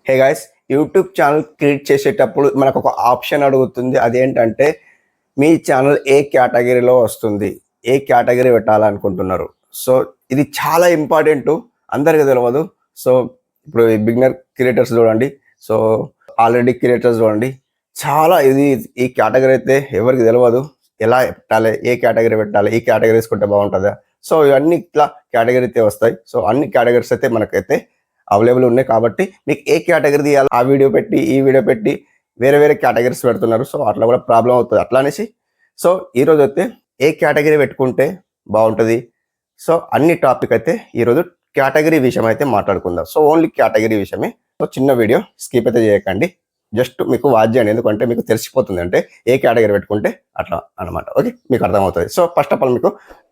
Hey guys, YouTube channel create చేసేటప్పుడు మనకు ఒక ఆప్షన్ అడుగుతుంది. అదేంటంటే మీ ఛానల్ ఏ కేటగిరీలో వస్తుంది, ఏ కేటగిరీ పెట్టాలనుకుంటున్నారు. సో ఇది చాలా ఇంపార్టెంట్, అందరికీ తెలియదు. సో ఇప్పుడు బిగినర్ క్రియేటర్స్ చూడండి, సో ఆల్రెడీ క్రియేటర్స్ చూడండి, చాలా ఈ కేటగిరీ అయితే ఎవరికి తెలియదు. ఎలా పెట్టాలి, ఏ కేటగిరీ పెట్టాలి, ఈ కేటగిరీ వేసుకుంటే బాగుంటుందా. సో ఇవన్నీ ఇట్లా కేటగిరీ అయితే వస్తాయి. సో అన్ని కేటగిరీస్ అయితే మనకైతే అవైలబుల్ ఉన్నాయి. కాబట్టి మీకు ఏ కేటగిరీ తీయాలి, ఆ వీడియో పెట్టి ఈ వీడియో పెట్టి వేరే వేరే కేటగిరీస్ పెడుతున్నారు. సో అట్లా కూడా ప్రాబ్లం అవుతుంది. అట్లా అనేసి సో ఈరోజు అయితే ఏ కేటగిరీ పెట్టుకుంటే బాగుంటుంది, సో అన్ని టాపిక్ అయితే ఈరోజు కేటగిరీ విషయం అయితే మాట్లాడుకుందాం. సో ఓన్లీ కేటగిరీ విషయమే. సో చిన్న వీడియో స్కిప్ అయితే చేయకండి, జస్ట్ మీకు వాచ్ చేయండి. ఎందుకంటే మీకు తెలిసిపోతుంది అంటే ఏ కేటగిరీ పెట్టుకుంటే అట్లా అనమాట. ఓకే, మీకు అర్థమవుతుంది. సో ఫస్ట్ ఆఫ్ ఆల్ మీకు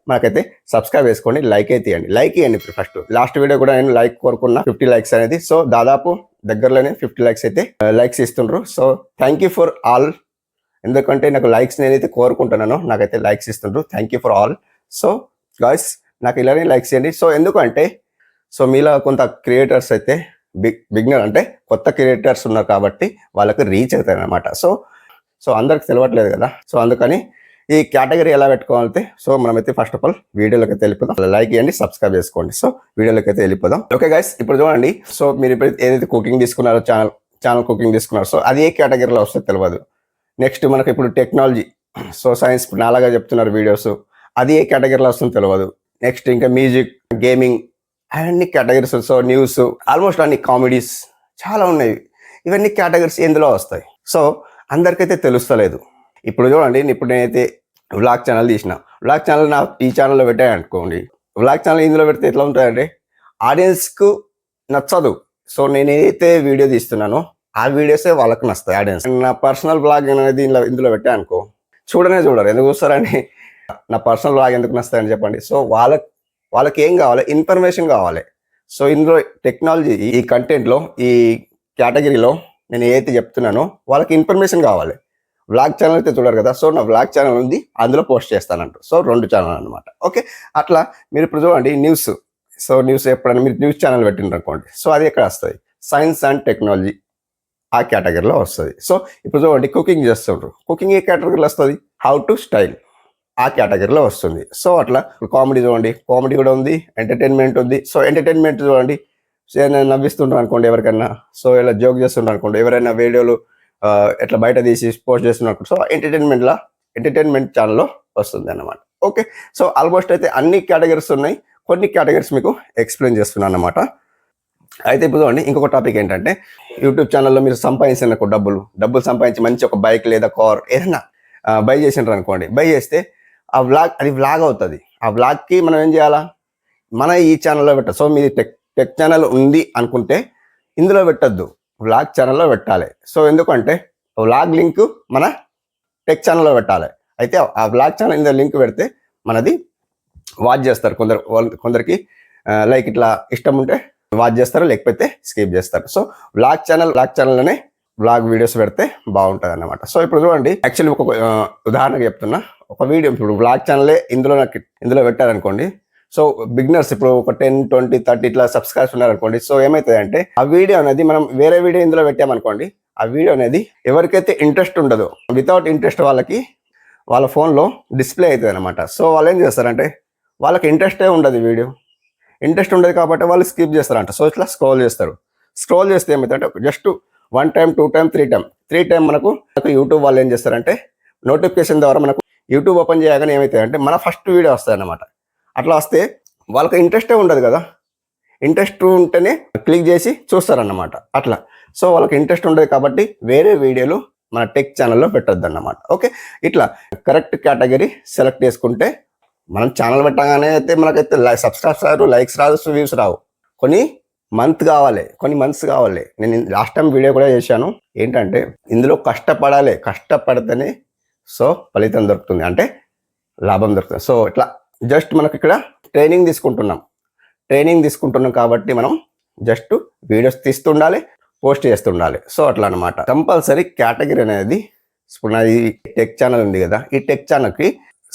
మనకైతే సబ్స్క్రైబ్ చేసుకోండి, లైక్ అయితే ఇవ్వండి. లైక్ ఇవ్వండి ఫస్ట్. లాస్ట్ వీడియో కూడా నేను లైక్ కోరుకున్నా 50 లైక్స్ అనేది. సో దాదాపు దగ్గరలోనే 50 లైక్స్ అయితే లైక్స్ ఇస్తుండ్రు. So thank you for all. ఎందుకంటే నాకు లైక్స్ నేనైతే కోరుకుంటున్నాను, నాకైతే లైక్స్ ఇస్తుండ్రు. Thank you for all. So guys, నాకు ఇలానే లైక్స్ ఇవ్వండి. సో ఎందుకంటే సో మీలో కొంత క్రియేటర్స్ అయితే బిగినర్ అంటే కొత్త క్రియేటర్స్ ఉన్నారు కాబట్టి వాళ్ళకి రీచ్ అవుతాయి అనమాట. సో అందరికి తెలియట్లేదు కదా. సో అందుకని ఈ కేటగిరీ ఎలా పెట్టుకోవాలంటే సో మనమైతే ఫస్ట్ ఆఫ్ ఆల్ వీడియోలోకి అయితే వెళ్ళిపోదాం. లైక్ చేయండి, సబ్స్క్రైబ్ చేసుకోండి. సో వీడియోలోకి అయితే వెళ్ళిపోదాం. ఓకే గైస్, ఇప్పుడు చూడండి. సో మీరు ఇప్పుడు ఏదైతే కుకింగ్ తీసుకున్నారో, ఛానల్ కుకింగ్ తీసుకున్నారో, సో అది ఏ కేటగిరీలో వస్తుందో తెలియదు. నెక్స్ట్ మనకి ఇప్పుడు టెక్నాలజీ, సో సైన్స్ నాలాగా చెప్తున్నారు వీడియోస్, అది ఏ కేటగిరీలో వస్తుందో తెలియదు. నెక్స్ట్ ఇంకా మ్యూజిక్, గేమింగ్, అవన్నీ కేటగిరీస్. సో న్యూస్, ఆల్మోస్ట్ అన్ని కామెడీస్ చాలా ఉన్నాయి. ఇవన్నీ కేటగిరీస్ ఎందులో వస్తాయి. సో అందరికైతే తెలుస్తలేదు. ఇప్పుడు చూడండి, ఇప్పుడు నేనైతే వ్లాగ్ ఛానల్ తీసిన, వ్లాగ్ ఛానల్ ఈ ఛానల్లో పెట్టాను అనుకోండి. వ్లాగ్ ఛానల్ ఇందులో పెడితే ఎట్లా ఉంటుందంటే ఆడియన్స్కు నచ్చదు. సో నేను ఏదైతే వీడియో తీస్తున్నానో ఆ వీడియోసే వాళ్ళకి నస్తాయి ఆడియన్స్. నా పర్సనల్ బ్లాగ్ అనేది ఇందులో పెట్టాను అనుకో, చూడరు. ఎందుకు చూస్తారని, నా పర్సనల్ బ్లాగ్ ఎందుకు నస్తాయని చెప్పండి. సో వాళ్ళకి ఏం కావాలి, ఇన్ఫర్మేషన్ కావాలి. సో ఇందులో టెక్నాలజీ, ఈ కంటెంట్లో, ఈ కేటగిరీలో నేను ఏదైతే చెప్తున్నానో వాళ్ళకి ఇన్ఫర్మేషన్ కావాలి. వ్లాగ్ ఛానల్ అయితే చూడరు కదా. సో నా వ్లాగ్ ఛానల్ ఉంది, అందులో పోస్ట్ చేస్తానంట. సో 2 ఛానల్ అనమాట. ఓకే, అట్లా మీరు ఇప్పుడు చూడండి న్యూస్. సో న్యూస్ ఎప్పుడైనా మీరు న్యూస్ ఛానల్ పెట్టిండ్రు అనుకోండి, సో అది ఎక్కడ వస్తుంది, సైన్స్ అండ్ టెక్నాలజీ ఆ కేటగిరీలో వస్తుంది. సో ఇప్పుడు చూడండి కుకింగ్ చేస్తుండ్రు, కుకింగ్ ఏ కేటగిరీలో వస్తుంది, హౌ టు స్టైల్ ఆ కేటగిరీలో వస్తుంది. సో అట్లా కామెడీ చూడండి, కామెడీ కూడా ఉంది, ఎంటర్టైన్మెంట్ ఉంది. సో ఎంటర్టైన్మెంట్ చూడండి, నవ్విస్తుంటారు అనుకోండి ఎవరికైనా, సో ఇలా జోక్ చేస్తుంటారు అనుకోండి, ఎవరైనా వీడియోలు ఎట్లా బయట తీసి పోస్ట్ చేస్తున్నారు. సో ఎంటర్టైన్మెంట్ ఛానల్లో వస్తుంది అన్నమాట. ఓకే, సో ఆల్మోస్ట్ అయితే అన్ని కేటగిరీస్ ఉన్నాయి. కొన్ని కేటగిరీస్ మీకు ఎక్స్ప్లెయిన్ చేస్తున్నాను అన్నమాట. అయితే ఇప్పుడు చూడండి, ఇంకొక టాపిక్ ఏంటంటే యూట్యూబ్ ఛానల్లో మీరు సంపాదించిన డబ్బులు సంపాదించి మంచి ఒక బైక్ లేదా కార్ ఏదైనా బై చేసింటారు అనుకోండి. బై చేస్తే ఆ వ్లాగ్ అవుతుంది. ఆ వ్లాగ్కి మనం ఏం చేయాలా, మన ఈ ఛానల్లో పెట్టాలి. సో మీది టెక్ ఛానల్ ఉంది అనుకుంటే ఇందులో పెట్టద్దు, వ్లాగ్ ఛానల్లో పెట్టాలి. సో ఎందుకంటే వ్లాగ్ లింక్ మన టెక్ ఛానల్లో పెట్టాలి. అయితే ఆ వ్లాగ్ ఛానల్ ఇందులో లింక్ పెడితే మనది వాచ్ చేస్తారు. కొందరికి లైక్ ఇట్లా ఇష్టం ఉంటే వాచ్ చేస్తారు, లేకపోతే స్కిప్ చేస్తారు. సో వ్లాగ్ ఛానల్లోనే వ్లాగ్ వీడియోస్ పెడితే బాగుంటుంది అన్నమాట. సో ఇప్పుడు చూడండి, యాక్చువల్లీ ఒక ఉదాహరణకు చెప్తున్నా. ఒక వీడియో ఇప్పుడు వ్లాగ్ ఛానలే ఇందులో పెట్టారనుకోండి. సో బిగినర్స్ ఇప్పుడు ఒక 10, 20, 30 ఇట్లా సబ్స్క్రైబ్స్ ఉన్నారనుకోండి. సో ఏమవుతుంది అంటే ఆ వీడియో అనేది మనం వేరే వీడియో ఇందులో పెట్టామనుకోండి, ఆ వీడియో అనేది ఎవరికైతే ఇంట్రెస్ట్ ఉండదో, వితౌట్ ఇంట్రెస్ట్ వాళ్ళకి వాళ్ళ ఫోన్లో డిస్ప్లే అవుతుంది అనమాట. సో వాళ్ళు ఏం చేస్తారంటే వాళ్ళకి ఇంట్రెస్టే ఉండదు, వీడియో ఇంట్రెస్ట్ ఉండదు కాబట్టి వాళ్ళు స్కిప్ చేస్తారంట. సో ఇట్లా స్క్రోల్ చేస్తే ఏమవుతుందంటే జస్ట్ 1 టైం, 2 టైం, 3 టైం మనకు యూట్యూబ్ వాళ్ళు ఏం చేస్తారంటే నోటిఫికేషన్ ద్వారా మనకు యూట్యూబ్ ఓపెన్ చేయగానే ఏమవుతాయంటే మన ఫస్ట్ వీడియో వస్తుంది అనమాట. అట్లా వస్తే వాళ్ళకి ఇంట్రెస్టే ఉండదు కదా, ఇంట్రెస్ట్ ఉంటేనే క్లిక్ చేసి చూస్తారన్నమాట అట్లా. సో వాళ్ళకి ఇంట్రెస్ట్ ఉండదు కాబట్టి వేరే వీడియోలు మన టెక్ ఛానల్లో పెట్టొద్దు అన్నమాట. ఓకే, ఇట్లా కరెక్ట్ కేటగిరీ సెలెక్ట్ చేసుకుంటే మనం ఛానల్ పెట్టగానే అయితే మనకైతే సబ్స్క్రైబ్స్ రాదు, లైక్స్ రాదు, వ్యూస్ రావు. కొన్ని మంత్స్ కావాలి. నేను లాస్ట్ టైం వీడియో కూడా చేశాను. ఏంటంటే ఇందులో కష్టపడితేనే సో ఫలితం దొరుకుతుంది, అంటే లాభం దొరుకుతుంది. సో ఇట్లా జస్ట్ మనకి ఇక్కడ ట్రైనింగ్ తీసుకుంటున్నాం కాబట్టి మనం జస్ట్ వీడియోస్ తీస్తుండాలి, పోస్ట్ చేస్తుండాలి. సో అట్లా అనమాట. కంపల్సరీ కేటగిరీ అనేది ఇప్పుడు నాది టెక్ ఛానల్ ఉంది కదా, ఈ టెక్ ఛానల్కి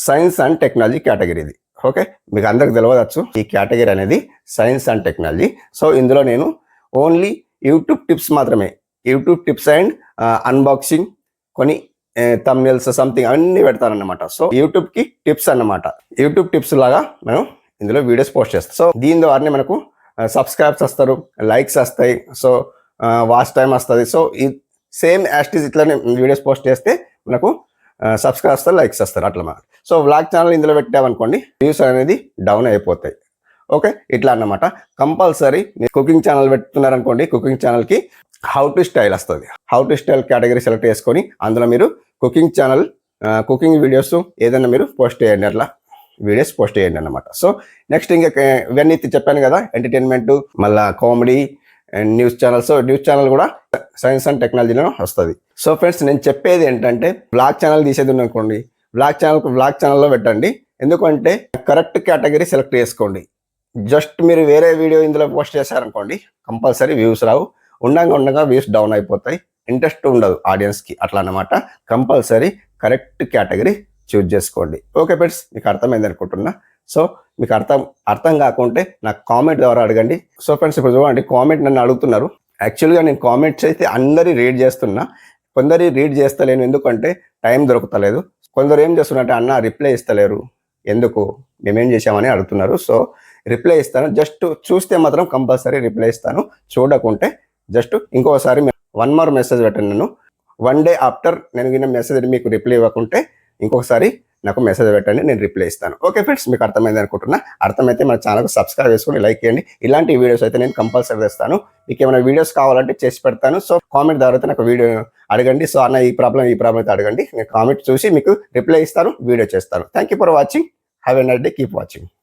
సైన్స్ అండ్ టెక్నాలజీ కేటగిరీ ఇది. ఓకే, మీకు అందరికి తెలియవచ్చు ఈ కేటగిరీ అనేది సైన్స్ అండ్ టెక్నాలజీ. సో ఇందులో నేను ఓన్లీ యూట్యూబ్ టిప్స్ మాత్రమే. యూట్యూబ్ టిప్స్ అండ్ అన్బాక్సింగ్, కొన్ని థంబ్నెయిల్స్ సంథింగ్ అన్నీ పెడతానన్నమాట. సో యూట్యూబ్కి టిప్స్ అన్నమాట. యూట్యూబ్ టిప్స్ లాగా మనం ఇందులో వీడియోస్ పోస్ట్ చేస్తాం. సో దీని ద్వారానే మనకు సబ్స్క్రైబ్స్ వస్తారు, లైక్స్ వస్తాయి, సో వాచ్ టైం వస్తుంది. సో ఈ సేమ్ యాస్టీజ్ ఇట్లానే వీడియోస్ పోస్ట్ చేస్తే మనకు సబ్స్క్రైబ్ వస్తారు, లైక్స్ వస్తారు అట్లా మనకు. సో వ్లాగ్ ఛానల్ ఇందులో పెట్టామనుకోండి వ్యూస్ అనేది డౌన్ అయిపోతాయి. ఓకే, ఇట్లా అన్నమాట. కంపల్సరీ కుకింగ్ ఛానల్ పెట్టుకున్నారనుకోండి, కుకింగ్ ఛానల్కి హౌ టు స్టైల్ వస్తుంది. How to style category select చేసుకొని అందులో మీరు కుకింగ్ ఛానల్, కుకింగ్ వీడియోస్ ఏదైనా మీరు పోస్ట్ చేయండి, అట్లా వీడియోస్ పోస్ట్ చేయండి అన్నమాట. సో నెక్స్ట్ ఇంకా ఇవన్నీ చెప్పాను కదా, ఎంటర్టైన్మెంట్, మళ్ళీ comedy and news channel. So news channel కూడా సైన్స్ అండ్ టెక్నాలజీలో వస్తుంది. సో ఫ్రెండ్స్, నేను చెప్పేది ఏంటంటే వ్లాగ్ ఛానల్ తీసేది అనుకోండి, వ్లాగ్ ఛానల్లో పెట్టండి. ఎందుకంటే కరెక్ట్ కేటగిరీ సెలెక్ట్ చేసుకోండి. జస్ట్ మీరు వేరే వీడియో ఇందులో పోస్ట్ చేశారనుకోండి, కంపల్సరీ వ్యూస్ రావు, ఉండగా వ్యూస్ డౌన్ అయిపోతాయి, ఇంట్రెస్ట్ ఉండదు ఆడియన్స్కి, అట్లా అన్నమాట. కంపల్సరీ కరెక్ట్ కేటగిరీ చూజ్ చేసుకోండి. ఓకే ఫ్రెండ్స్, మీకు అర్థమైంది అనుకుంటున్నా. సో మీకు అర్థం కాకుంటే నాకు కామెంట్ ద్వారా అడగండి. సో ఫ్రెండ్స్, ఇప్పుడు చూడండి, కామెంట్ నన్ను అడుగుతున్నారు. యాక్చువల్గా నేను కామెంట్స్ అయితే అందరి రీడ్ చేస్తున్నా, కొందరి రీడ్ చేస్తలేను, ఎందుకంటే టైం దొరుకుతలేదు. కొందరు ఏం చేస్తున్నారంటే, అన్న రిప్లై ఇస్తలేరు, ఎందుకు, మేమేం చేసామని అడుగుతున్నారు. సో రిప్లై ఇస్తాను, జస్ట్ చూస్తే మాత్రం కంపల్సరీ రిప్లై ఇస్తాను, చూడకుంటే జస్ట్ ఇంకోసారి 1 more మెసేజ్ పెట్టండి. నేను 1 day ఆఫ్టర్ నేను విన్న మెసేజ్ మీకు రిప్లై ఇవ్వకుంటే ఇంకొకసారి నాకు మెసేజ్ పెట్టండి, నేను రిప్లై ఇస్తాను. ఓకే ఫ్రెండ్స్, మీకు అర్థమైంది అనుకుంటున్నా. అర్థమైతే మన ఛానల్కి సబ్స్క్రైబ్ చేసుకొని లైక్ చేయండి. ఇలాంటి వీడియోస్ అయితే నేను కంపల్సరీ చేస్తాను. మీకు ఏమైనా వీడియోస్ కావాలంటే చేసి పెడతాను. సో కామెంట్ ద్వారా నాకు వీడియో అడగండి. సో అన్న ఈ ప్రాబ్లం అయితే అడగండి, నేను కామెంట్ చూసి మీకు రిప్లై ఇస్తాను, వీడియో చేస్తాను. Thank you for watching. Have a nice day. Keep watching.